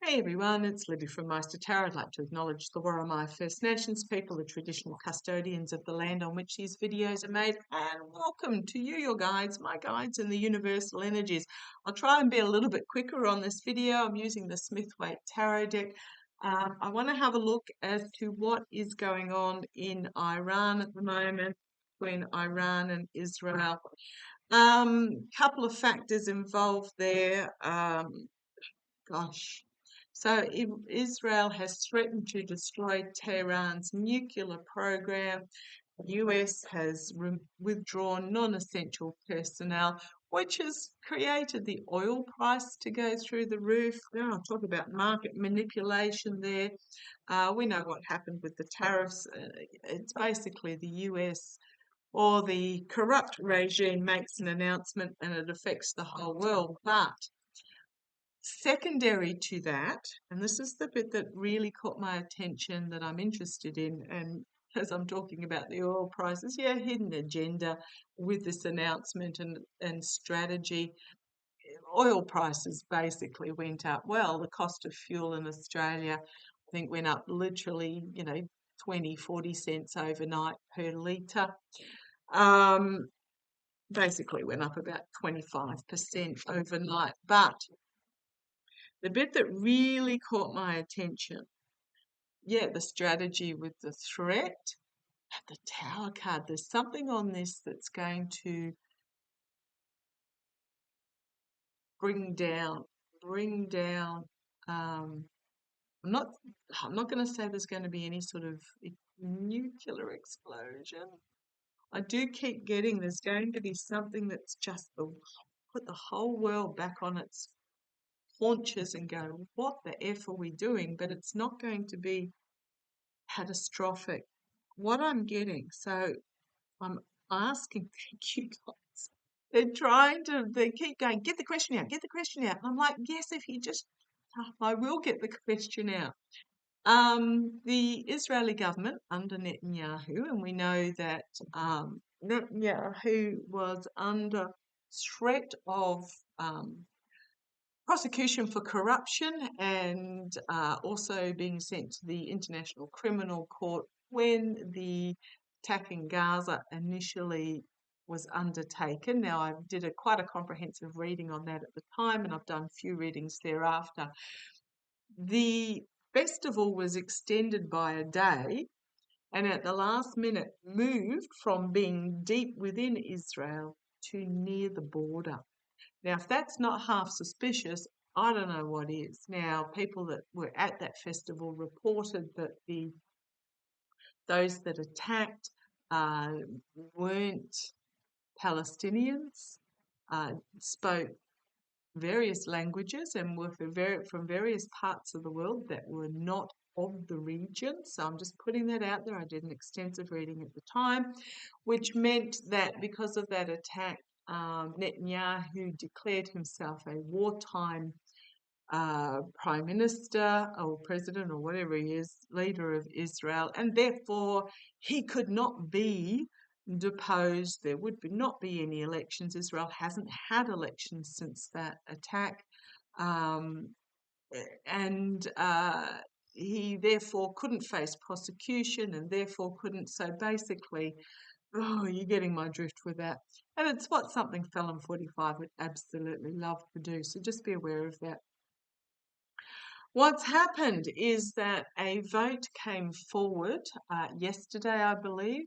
Hey everyone, it's Libby from maighstirtarot. I'd like to acknowledge the Worimi First Nations people, the traditional custodians of the land on which these videos are made, and welcome to you, your guides, my guides in the universal energies. I'll try and be a little bit quicker on this video. I'm using the Smith-Waite Tarot deck. I want to have a look as to what is going on in Iran at the moment, between Iran and Israel. Couple of factors involved there. Gosh. So Israel has threatened to destroy Tehran's nuclear program. The US has withdrawn non-essential personnel, which has created the oil price to go through the roof. I'll talk about market manipulation there. We know what happened with the tariffs. It's basically the US or the corrupt regime makes an announcement and it affects the whole world. But secondary to that, and this is the bit that really caught my attention that I'm interested in, and as I'm talking about the oil prices, hidden agenda with this announcement and strategy. Oil prices basically went up. Well, the cost of fuel in Australia, I think, went up literally, 20, 40 cents overnight per litre. Basically went up about 25% overnight. But the bit that really caught my attention, the strategy with the threat, the Tower card. There's something on this that's going to bring down. Um, I'm not. I'm not going to say there's going to be any sort of nuclear explosion. I do keep getting there's going to be something that's just put the whole world back on its haunches and go, what the F are we doing? But it's not going to be catastrophic. What I'm getting, so I'm asking, thank you guys. They keep going, get the question out, get the question out. I'm like, yes, if you just, I will get the question out. The Israeli government under Netanyahu, and we know that Netanyahu was under threat of prosecution for corruption and also being sent to the International Criminal Court when the attack in Gaza initially was undertaken. Now, I did quite a comprehensive reading on that at the time, and I've done a few readings thereafter. The festival was extended by a day, and at the last minute moved from being deep within Israel to near the border. Now, if that's not half suspicious, I don't know what is. Now, people that were at that festival reported that those that attacked weren't Palestinians, spoke various languages and were from various parts of the world that were not of the region. So I'm just putting that out there. I did an extensive reading at the time, which meant that because of that attack, Netanyahu declared himself a wartime prime minister or president or whatever he is, leader of Israel, and therefore he could not be deposed. There would not be any elections. Israel hasn't had elections since that attack, and he therefore couldn't face prosecution and therefore couldn't. So basically, oh, you're getting my drift with that. And it's what something Felon 45 would absolutely love to do. So just be aware of that. What's happened is that a vote came forward yesterday, I believe,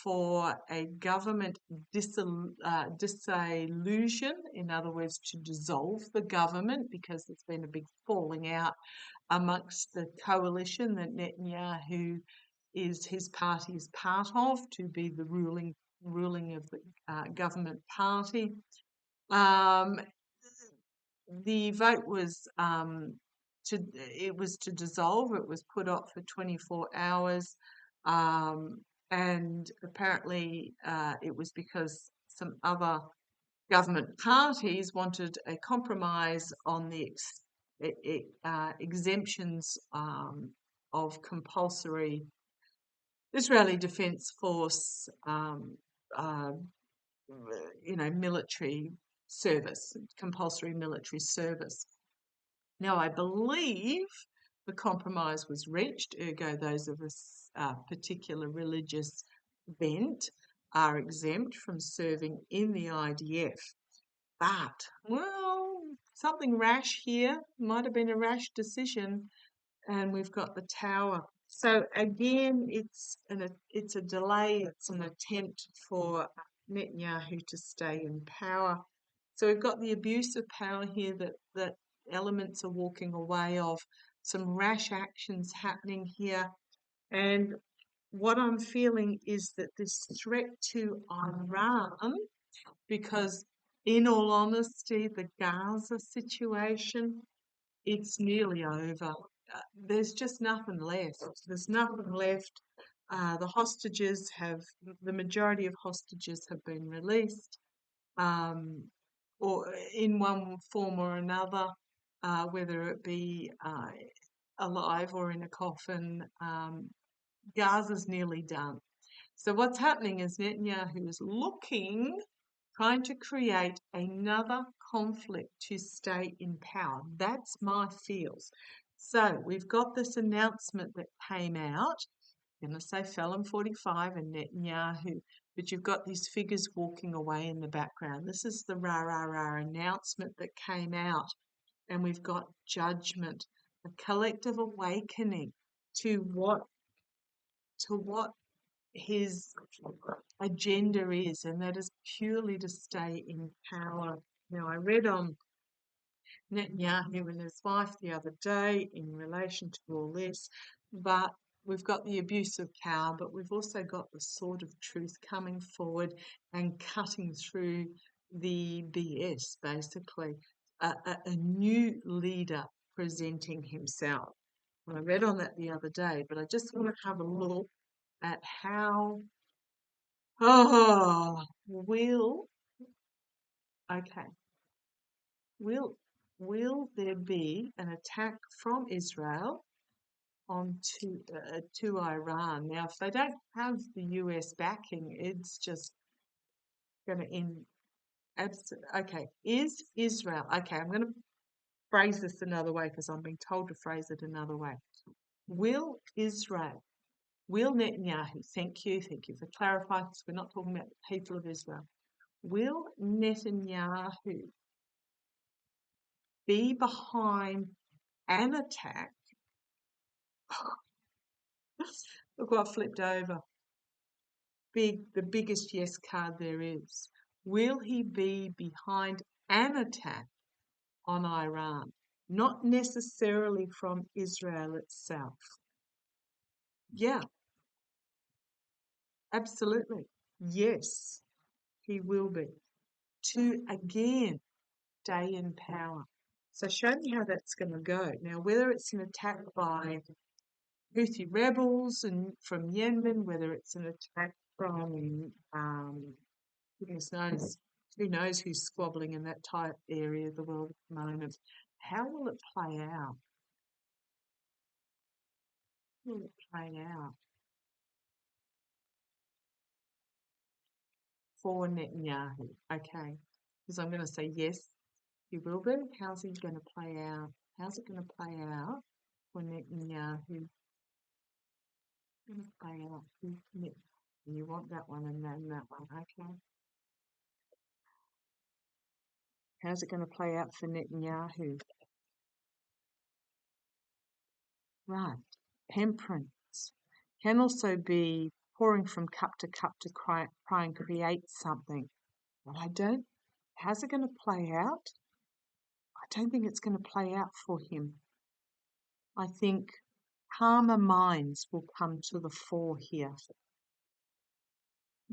for a government dissolution, in other words, to dissolve the government because there's been a big falling out amongst the coalition that Netanyahu his party is part of, to be the ruling of the government party. The vote was to dissolve. It was put up for 24 hours, and apparently it was because some other government parties wanted a compromise on the exemptions of compulsory Israeli Defence Force, military service, compulsory military service. Now, I believe the compromise was reached, ergo those of us particular religious bent are exempt from serving in the IDF. But, well, something rash here, might have been a rash decision, and we've got the Tower. So again, it's a delay, it's an attempt for Netanyahu to stay in power. So we've got the abuse of power here that elements are walking away of, some rash actions happening here. And what I'm feeling is that this threat to Iran, because in all honesty, the Gaza situation, it's nearly over. There's just nothing left. There's nothing left. The majority of hostages have been released, um, or in one form or another, whether it be alive or in a coffin. Gaza's nearly done. So what's happening is Netanyahu is trying to create another conflict to stay in power. That's my feels. So we've got this announcement that came out. I'm going to say Felon 45 and Netanyahu, but you've got these figures walking away in the background. This is the rah announcement that came out, and we've got judgment, a collective awakening to what his agenda is, and that is purely to stay in power. Now, I read on Netanyahu and his wife the other day in relation to all this, but we've got the abuse of power, but we've also got the sword of truth coming forward and cutting through the BS, basically. A new leader presenting himself. I read on that the other day, but I just want to have a look at how okay, will will there be an attack from Israel onto to Iran? Now, if they don't have the US backing, it's just going to end. Okay, is Israel? Okay, I'm going to phrase this another way because I'm being told to phrase it another way. Will Netanyahu? Thank you for clarifying, because we're not talking about the people of Israel. Will Netanyahu be behind an attack? Look what flipped over. The biggest yes card there is. Will he be behind an attack on Iran? Not necessarily from Israel itself. Yeah, absolutely. Yes, he will be. To again stay in power. So show me how that's going to go. Now, whether it's an attack by Houthi rebels and from Yemen, whether it's an attack from goodness knows, who knows who's squabbling in that tight area of the world at the moment. How will it play out? How will it play out for Netanyahu? Okay, because I'm going to say yes, he will be. How's he going to play out? How's it going to play out for Netanyahu? Going to play out. You want that one and then that one, okay? How's it going to play out for Netanyahu? Right. Temperance can also be pouring from cup to try and create something. But how's it going to play out? I don't think it's going to play out for him. I think calmer minds will come to the fore here.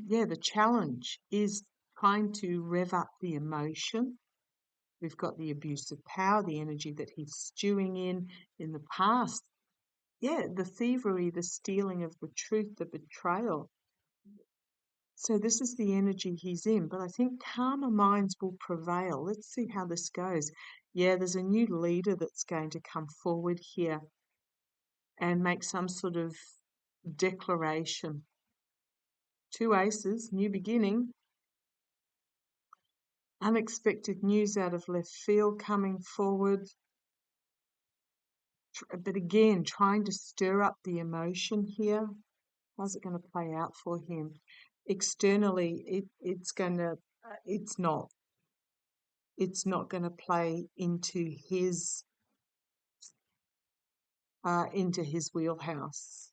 Yeah, the challenge is trying to rev up the emotion. We've got the abuse of power, the energy that he's stewing in the past. Yeah, the thievery, the stealing of the truth, the betrayal. So this is the energy he's in, but I think calmer minds will prevail. Let's see how this goes. Yeah, there's a new leader that's going to come forward here and make some sort of declaration. 2 aces, new beginning. Unexpected news out of left field coming forward. But again, trying to stir up the emotion here. How's it going to play out for him? Externally, it's not. It's not going to play into his wheelhouse.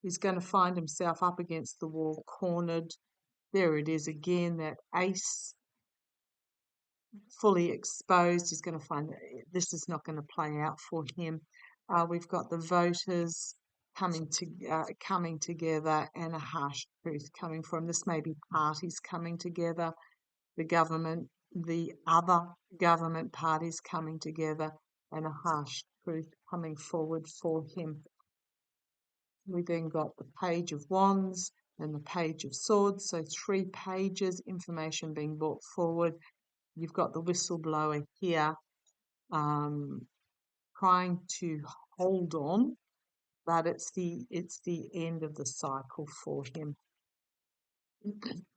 He's going to find himself up against the wall, cornered. There it is again, that ace fully exposed. He's going to find that this is not going to play out for him. We've got the voters coming together, and a harsh truth coming from this. May be parties coming together, the other government parties coming together, and a harsh truth coming forward for him. We then got the Page of Wands and the Page of Swords, so 3 pages, information being brought forward. You've got the whistleblower here, trying to hold on, but it's the end of the cycle for him.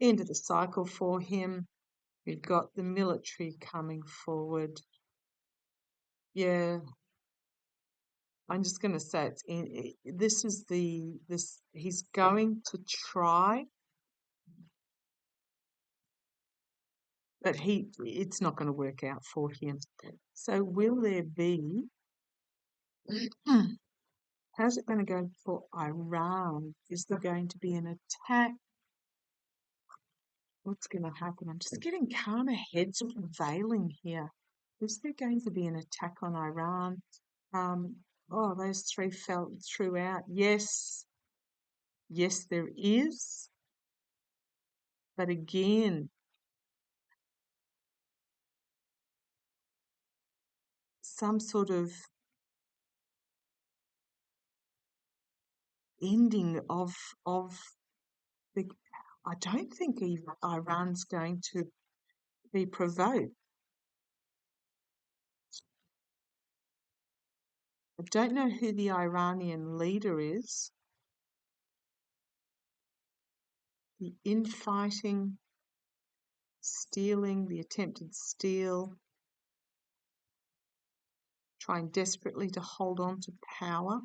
End of the cycle for him. We've got the military coming forward. Yeah, I'm just going to say he's going to try, but it's not going to work out for him. So will there be, how's it going to go for Iran? Is there going to be an attack? What's going to happen? I'm just getting calmer heads prevailing here. Is there going to be an attack on Iran? Those 3 fell throughout. Yes, there is. But again, some sort of ending of the. I don't think Iran's going to be provoked. I don't know who the Iranian leader is. The infighting, stealing, the attempted steal, trying desperately to hold on to power.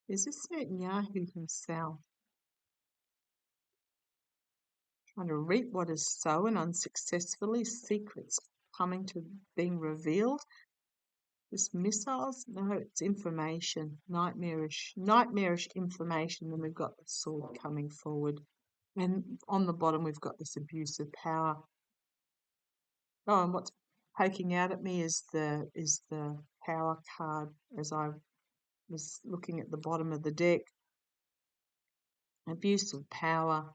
Is this Netanyahu himself? Trying to reap what is sown unsuccessfully, secrets coming to being revealed. This missiles? No, it's information, nightmarish information. Then we've got the sword coming forward. And on the bottom, we've got this abuse of power. Oh, and what's poking out at me is the power card as I was looking at the bottom of the deck. Abuse of power,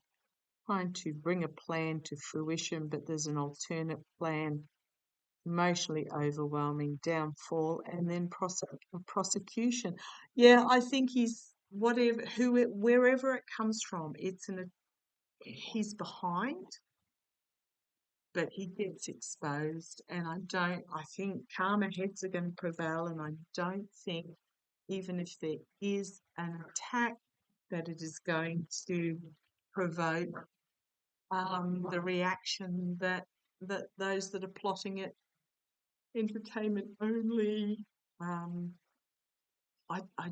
trying to bring a plan to fruition, but there's an alternate plan. Emotionally overwhelming, downfall, and then prosecution. Yeah, I think he's wherever it comes from. He's behind, but he gets exposed, and I think calmer heads are going to prevail, and I don't think, even if there is an attack, that it is going to provoke the reaction that those that are plotting it, entertainment only. I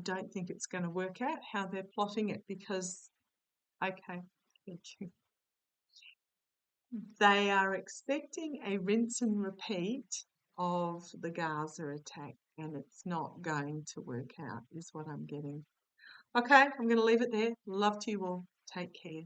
don't think it's going to work out how they're plotting it because, okay, thank you. They are expecting a rinse and repeat of the Gaza attack, and it's not going to work out, is what I'm getting. Okay, I'm going to leave it there. Love to you all. Take care.